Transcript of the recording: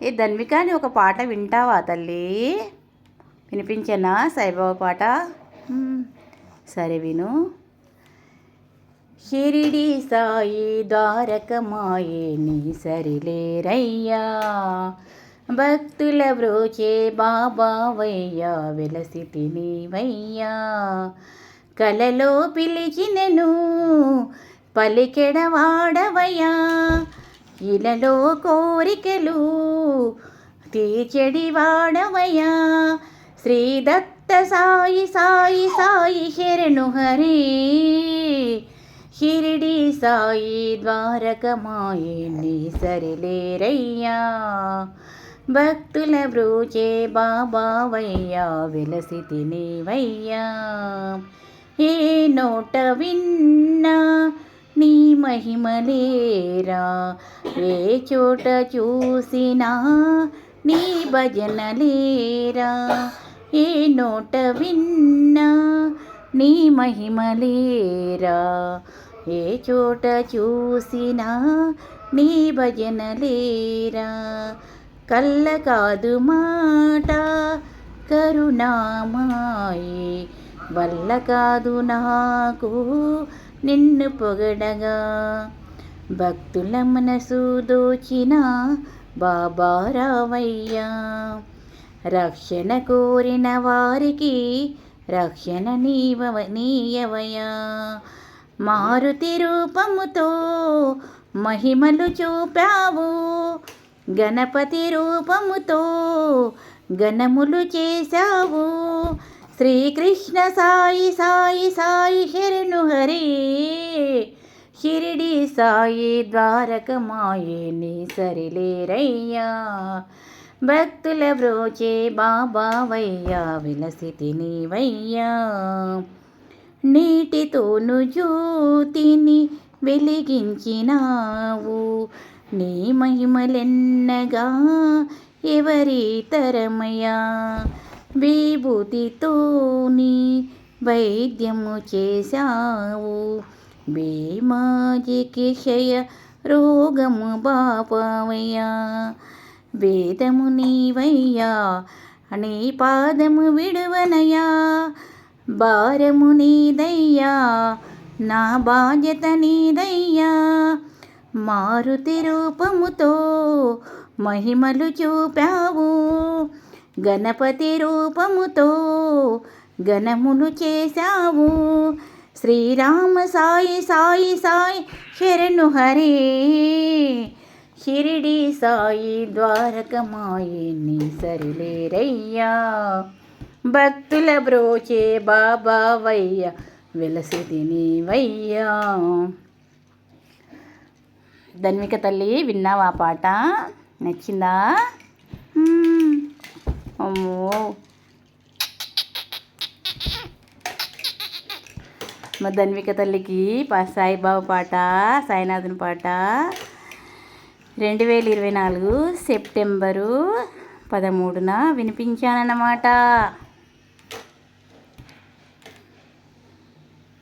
ఏ ధన్విక అని ఒక పాట వింటావా తల్లి? వినిపించనా సాయిబాబా పాట? సరే విను. షిరిడి సాయి ద్వారకమాయే నీ సరిలేరయ్యా, భక్తుల బ్రోచే బాబావయ్యా, వెలసితి నీవయ్యా. కలలో పిలిచినను పలికెడవాడవయ్యా, ఇలలో కోరికలు తీర్చెడివాడవయ్యా. శ్రీదత్త సాయి సాయి సాయి శరణు హరి, షిరిడి సాయి ద్వారకమాయే నీ సరిలేరయ్యా, భక్తుల బ్రోచే బాబావయ్యా, వెలసితి నీవయ్యా. ఏ నోట విన్నా నీ మహిమలేరా, ఏ చోట చూసినా నీ భజనలేరా. ఏ నోట విన్నా నీ మహిమలేరా, ఏ చోట చూసినా నీ భజనలేరా. కళ్ళ కాదు మాట కరుణామాయే, వల్ల కాదు నాకు నిన్ను పొగడగా. భక్తుల మనసు దోచిన బాబా రావయ్యా, రక్షణ కోరిన వారికి రక్షణ నీయవయ్యా. మారుతి రూపముతో మహిమలు చూపావు, గణపతి రూపముతో గణములు చేశావు. శ్రీకృష్ణ సాయి సాయి సాయి శరణు హరి, షిరిడి సాయి ద్వారకమాయే నీ సరిలేరయ్యా, భక్తుల బ్రోచే బాబావయ్యా, వెలసితి నీవయ్యా. నీటితోను జ్యోతిని వెలిగించినావు, నీ మహిమలెన్నగా ఎవరి తరమయ్యా. విభూతితోని వైద్యము చేశావు, భీమాజికి క్షయ రోగము బాపవయ్యా. వేదము నీవయ్యా, నీ పాదము విడువనయ్యా, భారము నీదయ్యా, నా బాధ్యత నీదయ్యా. మారుతి రూపముతో మహిమలు చూపావు, గణపతి రూపముతో గణములు చేశావు. శ్రీరామ సాయి సాయి సాయి శరణు హరి, షిరిడి సాయి ద్వారకమాయే నీ సరిలేరయ్యా, భక్తుల బ్రోచే బాబావయ్యా, వెలసితి నీవయ్యా. ధన్విక తల్లి విన్నావా పాట? నచ్చిందా? అమ్మో, మా ధన్విక తల్లికి సాయిబాబా పాట, సాయినాథుని పాట 2024 సెప్టెంబరు 13న వినిపించానన్నమాట.